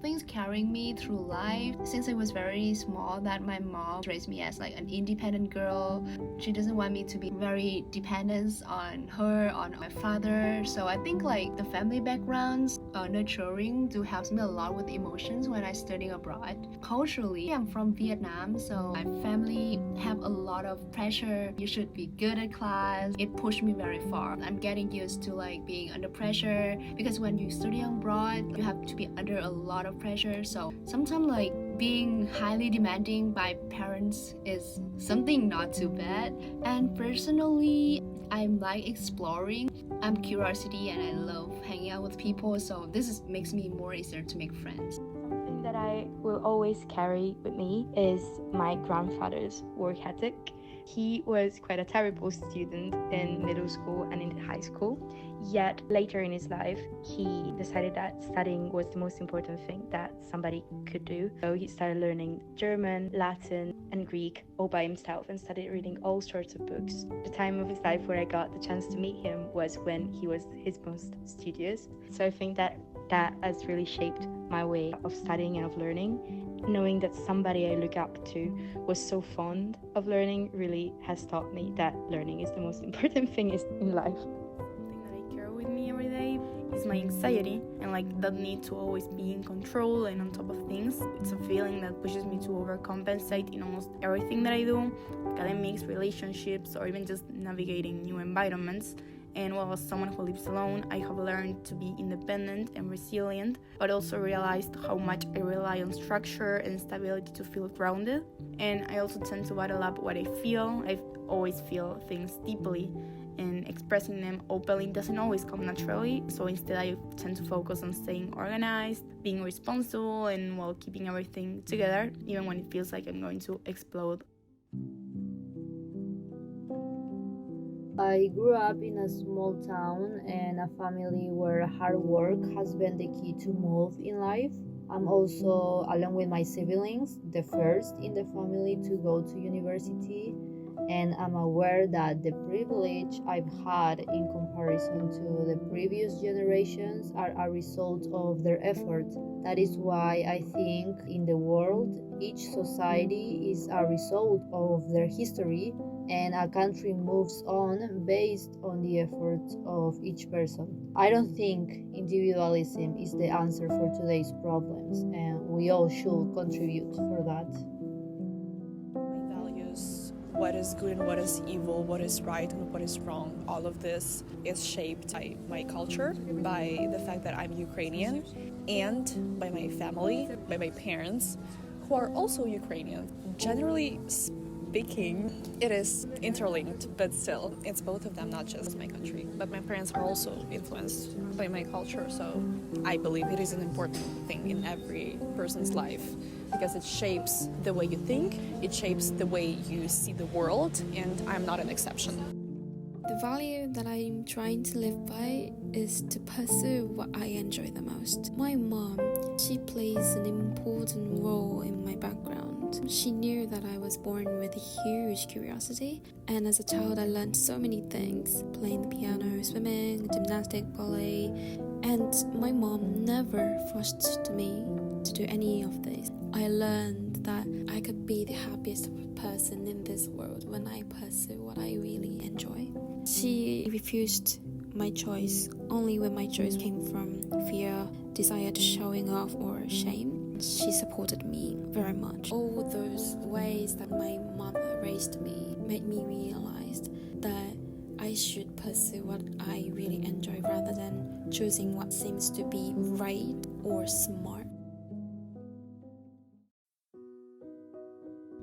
things carrying me through life. Since I was very small, that my mom raised me as like an independent girl. She doesn't want me to be very dependent on her, on my father. So I think like the family backgrounds nurturing do help me a lot with emotions when I studying abroad. Culturally, I'm from Vietnam, so my family have a lot of pressure. You should be good at class. It pushed me very far. I'm getting used to like being under pressure because when you study abroad, you have to be under a lot of pressure. So sometimes like being highly demanding by parents is something not too bad. And personally, I'm like exploring. I'm curiosity and I love hanging out with people. So makes me more easier to make friends. Something that I will always carry with me is my grandfather's work ethic. He was quite a terrible student in middle school and in high school, yet later in his life he decided that studying was the most important thing that somebody could do. So he started learning German, Latin and Greek all by himself and started reading all sorts of books. The time of his life where I got the chance to meet him was when he was his most studious. So I think that has really shaped my way of studying and of learning. Knowing that somebody I look up to was so fond of learning really has taught me that learning is the most important thing in life. Something that I carry with me every day is my anxiety and like that need to always be in control and on top of things. It's a feeling that pushes me to overcompensate in almost everything that I do, academics, relationships, or even just navigating new environments. And while as someone who lives alone, I have learned to be independent and resilient, but also realized how much I rely on structure and stability to feel grounded. And I also tend to bottle up what I feel. I always feel things deeply, and expressing them openly doesn't always come naturally. So instead, I tend to focus on staying organized, being responsible, and while keeping everything together, even when it feels like I'm going to explode. I grew up in a small town and a family where hard work has been the key to move in life. I'm also, along with my siblings, the first in the family to go to university, and I'm aware that the privilege I've had in comparison to the previous generations are a result of their effort. That is why I think in the world, each society is a result of their history, and a country moves on based on the efforts of each person. I don't think individualism is the answer for today's problems, and we all should contribute for that. My values, what is good and what is evil, what is right and what is wrong, all of this is shaped by my culture, by the fact that I'm Ukrainian, and by my family, by my parents, who are also Ukrainian. Generally speaking, it is interlinked, but still, it's both of them, not just my country. But my parents are also influenced by my culture, so I believe it is an important thing in every person's life because it shapes the way you think, it shapes the way you see the world, and I'm not an exception. The value that I'm trying to live by is to pursue what I enjoy the most. My mom, she plays an important role in my background. She knew that I was born with a huge curiosity, and as a child I learned so many things, playing the piano, swimming, gymnastics, ballet, and my mom never forced me to do any of this. I learned that I could be the happiest person in this world when I pursue what I really enjoy. She refused my choice only when my choice came from fear, desire to showing off, or shame. She supported me very much. All those ways that my mother raised me made me realize that I should pursue what I really enjoy rather than choosing what seems to be right or smart.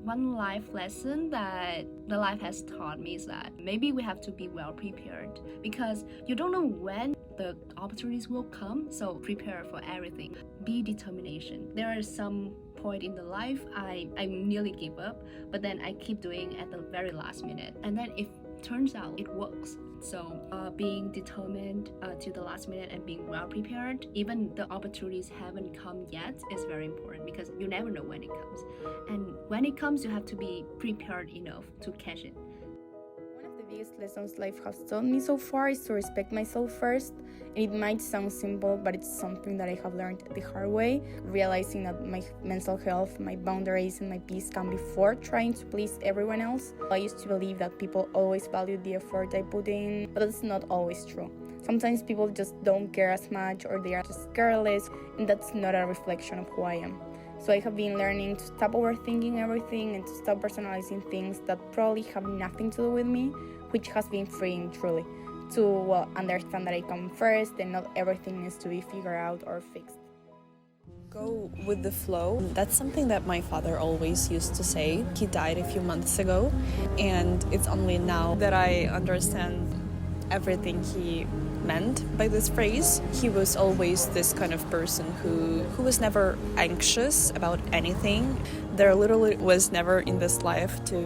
One life lesson that the life has taught me is that maybe we have to be well prepared because you don't know when the opportunities will come, so prepare for everything. Be determination. There are some point in the life I nearly give up, but then I keep doing at the very last minute, and then if turns out it works. So being determined to the last minute and being well prepared, even the opportunities haven't come yet, is very important because you never know when it comes. And when it comes, you have to be prepared enough to catch it. One of the biggest lessons life has taught me so far is to respect myself first. And it might sound simple, but it's something that I have learned the hard way, realizing that my mental health, my boundaries, and my peace come before trying to please everyone else. I used to believe that people always value the effort I put in, but that's not always true. Sometimes people just don't care as much, or they are just careless, and that's not a reflection of who I am. So I have been learning to stop overthinking everything and to stop personalizing things that probably have nothing to do with me, which has been freeing truly. To understand that I come first and not everything needs to be figured out or fixed. Go with the flow. That's something that my father always used to say. He died a few months ago, and it's only now that I understand everything he meant by this phrase. He was always this kind of person who was never anxious about anything. There literally was never in this life to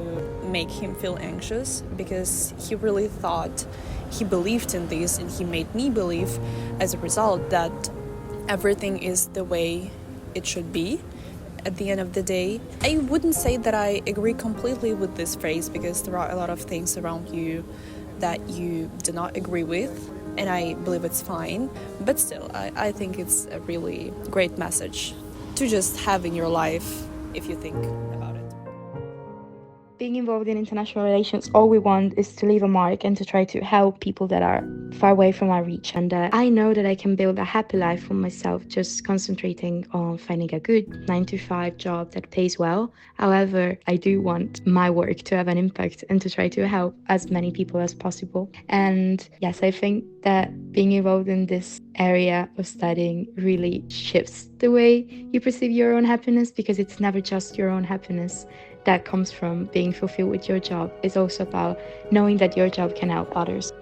make him feel anxious, because he really thought, he believed in this, and he made me believe as a result that everything is the way it should be at the end of the day. I wouldn't say that I agree completely with this phrase, because there are a lot of things around you that you do not agree with, and I believe it's fine. But still, I think it's a really great message to just have in your life if you think about it. Being involved in international relations, all we want is to leave a mark and to try to help people that are far away from our reach. And I know that I can build a happy life for myself just concentrating on finding a good 9-to-5 job that pays well. However, I do want my work to have an impact and to try to help as many people as possible. And yes, I think that being involved in this area of studying really shifts the way you perceive your own happiness, because it's never just your own happiness that comes from being fulfilled with your job. It's also about knowing that your job can help others.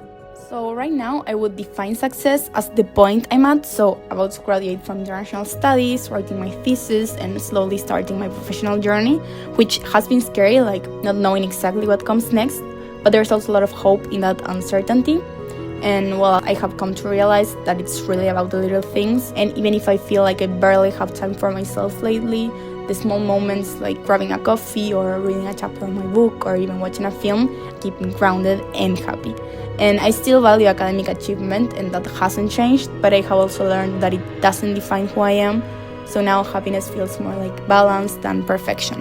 So right now I would define success as the point I'm at, so about to graduate from international studies, writing my thesis, and slowly starting my professional journey, which has been scary, like not knowing exactly what comes next, but there's also a lot of hope in that uncertainty. And well, I have come to realize that it's really about the little things, and even if I feel like I barely have time for myself lately, the small moments like grabbing a coffee or reading a chapter of my book or even watching a film keep me grounded and happy. And I still value academic achievement, and that hasn't changed, but I have also learned that it doesn't define who I am. So now happiness feels more like balance than perfection.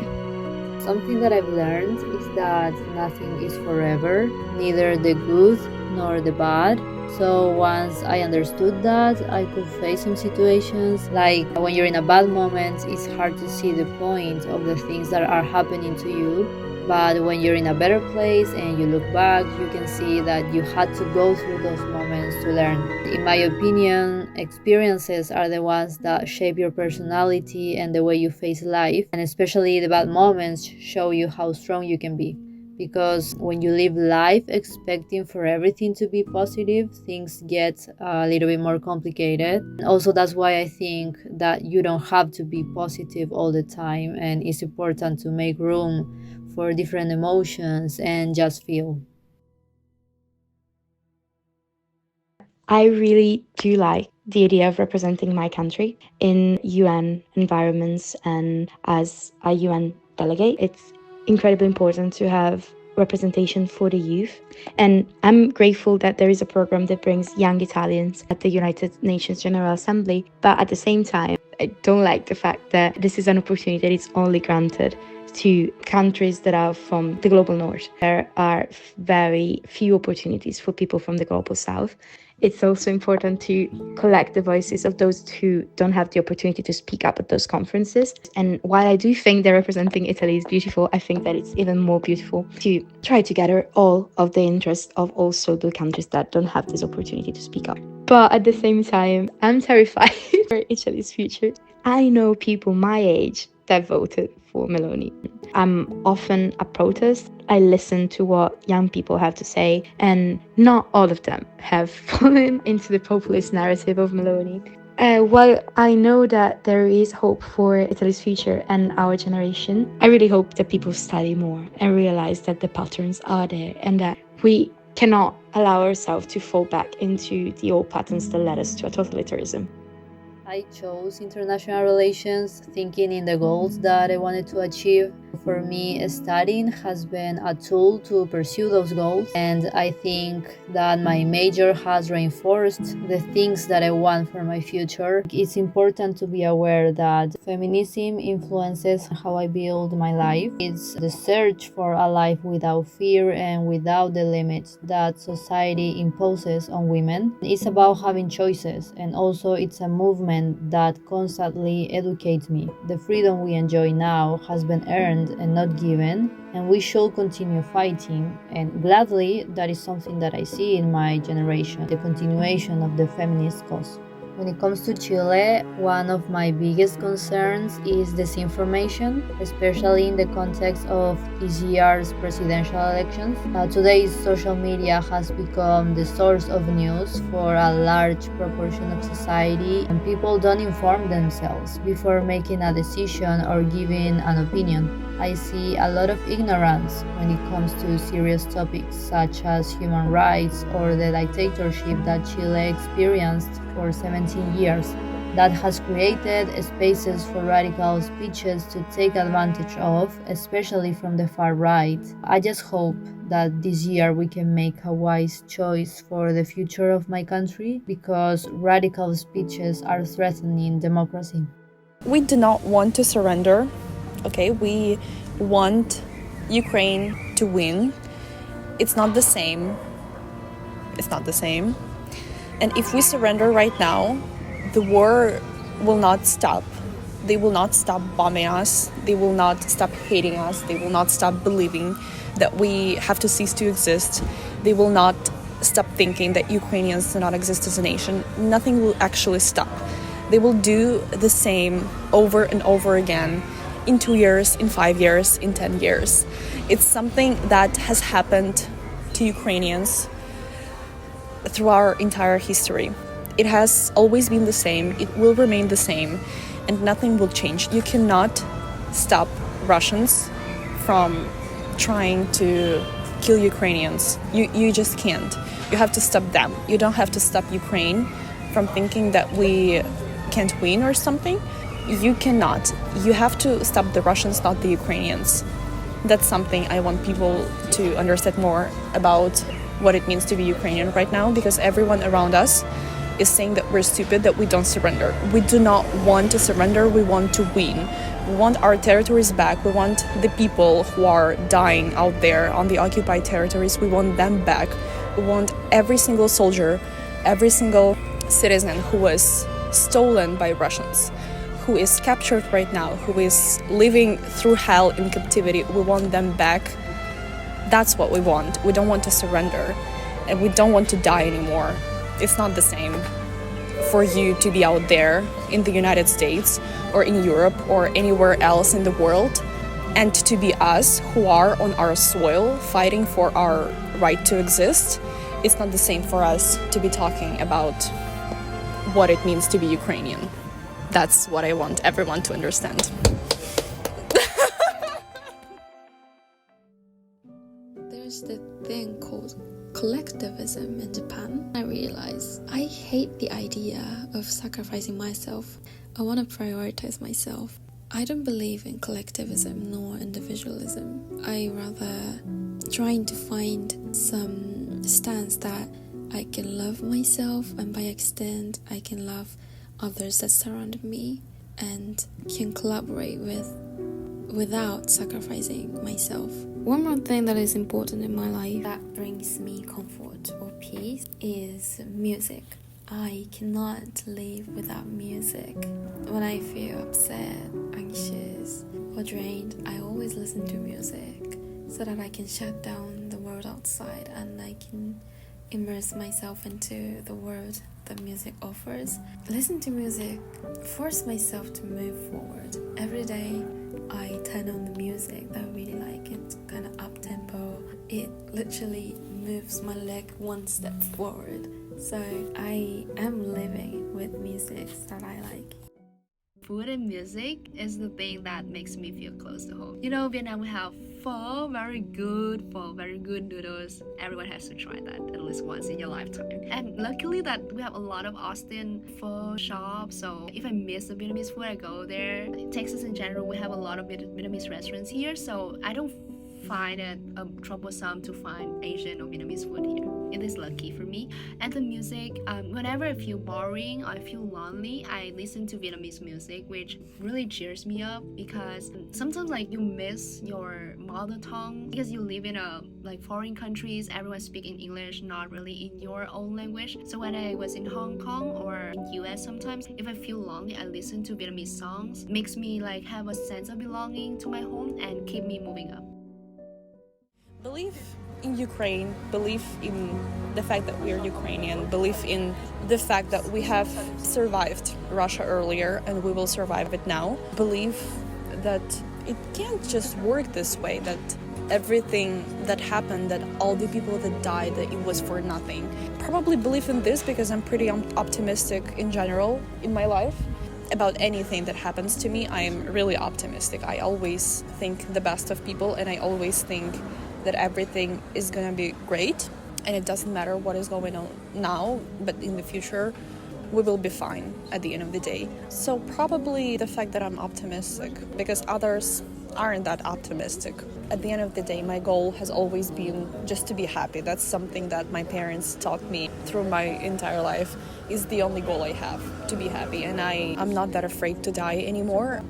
Something that I've learned is that nothing is forever, neither the good nor the bad. So once I understood that, I could face some situations like when you're in a bad moment, it's hard to see the point of the things that are happening to you. But when you're in a better place and you look back, you can see that you had to go through those moments to learn. In my opinion, experiences are the ones that shape your personality and the way you face life. And especially the bad moments show you how strong you can be. Because when you live life expecting for everything to be positive, things get a little bit more complicated. And also, that's why I think that you don't have to be positive all the time, and it's important to make room for different emotions and just feel. I really do like the idea of representing my country in UN environments and as a UN delegate. It's incredibly important to have representation for the youth, and I'm grateful that there is a program that brings young Italians at the United Nations General Assembly, but at the same time I don't like the fact that this is an opportunity that is only granted to countries that are from the global north. There are very few opportunities for people from the global south. It's also important to collect the voices of those who don't have the opportunity to speak up at those conferences. And while I do think that representing Italy is beautiful, I think that it's even more beautiful to try to gather all of the interests of also the countries that don't have this opportunity to speak up. But at the same time, I'm terrified for Italy's future. I know people my age that voted for Meloni. I'm often at protests. I listen to what young people have to say, and not all of them have fallen into the populist narrative of Meloni. While I know that there is hope for Italy's future and our generation, I really hope that people study more and realize that the patterns are there and that we cannot allow ourselves to fall back into the old patterns that led us to a totalitarianism. I chose international relations thinking in the goals that I wanted to achieve. For me, studying has been a tool to pursue those goals, and I think that my major has reinforced the things that I want for my future. It's important to be aware that feminism influences how I build my life. It's the search for a life without fear and without the limits that society imposes on women. It's about having choices, and also it's a movement that constantly educates me. The freedom we enjoy now has been earned and not given, and we should continue fighting. And gladly, that is something that I see in my generation, the continuation of the feminist cause. When it comes to Chile, one of my biggest concerns is disinformation, especially in the context of this year's presidential elections. Today's social media has become the source of news for a large proportion of society, and people don't inform themselves before making a decision or giving an opinion. I see a lot of ignorance when it comes to serious topics such as human rights or the dictatorship that Chile experienced for 17 years. That has created spaces for radical speeches to take advantage of, especially from the far right. I just hope that this year we can make a wise choice for the future of my country, because radical speeches are threatening democracy. We do not want to surrender, okay? We want Ukraine to win. It's not the same. It's not the same. And if we surrender right now, the war will not stop. They will not stop bombing us. They will not stop hating us. They will not stop believing that we have to cease to exist. They will not stop thinking that Ukrainians do not exist as a nation. Nothing will actually stop. They will do the same over and over again in 2 years, in 5 years, in 10 years. It's something that has happened to Ukrainians through our entire history. It has always been the same, it will remain the same, and nothing will change. You cannot stop Russians from trying to kill Ukrainians. You just can't. You have to stop them. You don't have to stop Ukraine from thinking that we can't win or something. You cannot. You have to stop the Russians, not the Ukrainians. That's something I want people to understand more about what it means to be Ukrainian right now, because everyone around us is saying that we're stupid, that we don't surrender. We do not want to surrender, we want to win. We want our territories back. We want the people who are dying out there on the occupied territories, we want them back. We want every single soldier, every single citizen who was stolen by Russians, who is captured right now, who is living through hell in captivity. We want them back. That's what we want. We don't want to surrender, and we don't want to die anymore. It's not the same for you to be out there in the United States or in Europe or anywhere else in the world, and to be us who are on our soil fighting for our right to exist. It's not the same for us to be talking about what it means to be Ukrainian. That's what I want everyone to understand. There's the thing called collectivism in Japan. I realize I hate the idea of sacrificing myself. I want to prioritize myself. I don't believe in collectivism nor individualism. I rather trying to find some stance that I can love myself, and by extent I can love others that surround me and can collaborate with without sacrificing myself. One more thing that is important in my life that brings me comfort or peace is music. I cannot live without music. When I feel upset, anxious, or drained, I always listen to music so that I can shut down the world outside and I can immerse myself into the world that music offers. Listen to music, force myself to move forward. Every day I turn on the music that I really like. It's kind of up tempo. It literally moves my leg one step forward. So I am living with music that I like. food and music is the thing that makes me feel close to home. You know, Vietnam, we have pho, very good noodles. Everyone has to try that at least once in your lifetime. And luckily that we have a lot of Austin pho shops, so if I miss the Vietnamese food, I go there. Texas in general, we have a lot of Vietnamese restaurants here, so I don't find it troublesome to find Asian or Vietnamese food here. It is lucky for me. And the music, whenever I feel boring or I feel lonely, I listen to Vietnamese music, which really cheers me up, because sometimes like you miss your mother tongue because you live in a like foreign countries, everyone speaking English, not really in your own language. So when I was in Hong Kong or in US, sometimes if I feel lonely, I listen to Vietnamese songs. Makes me like have a sense of belonging to my home and keep me moving up. Belief in Ukraine, belief in the fact that we are Ukrainian, belief in the fact that we have survived Russia earlier and we will survive it now, belief that it can't just work this way, that everything that happened, that all the people that died, that it was for nothing. Probably believe in this because I'm pretty optimistic in general in my life. About anything that happens to me, I am really optimistic. I always think the best of people, and I always think that everything is gonna be great, and it doesn't matter what is going on now, but in the future we will be fine at the end of the day. So probably the fact that I'm optimistic, because others aren't that optimistic. At the end of the day, my goal has always been just to be happy. That's something that my parents taught me through my entire life, is the only goal I have, to be happy. And I'm not that afraid to die anymore,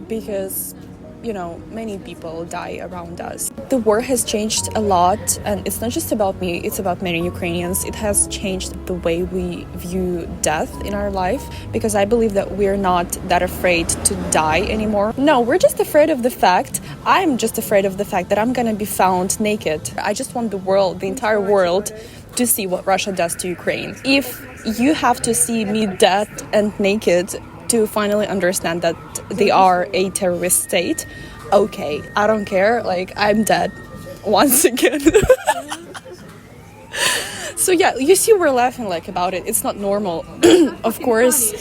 because you know, many people die around us. The war has changed a lot, and it's not just about me, it's about many Ukrainians. It has changed the way we view death in our life, because I believe that we're not that afraid to die anymore. No, we're just afraid of the fact, I'm just afraid of the fact that I'm gonna be found naked. I just want the world, the entire world, to see what Russia does to Ukraine. If you have to see me dead and naked to finally understand that they are a terrorist state, okay, I don't care, like, I'm dead once again. So yeah, you see, we're laughing like about it. It's not normal. Of course,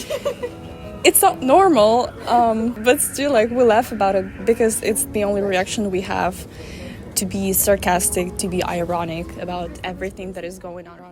it's not normal, but still, like, we laugh about it because it's the only reaction we have, to be sarcastic, to be ironic about everything that is going on.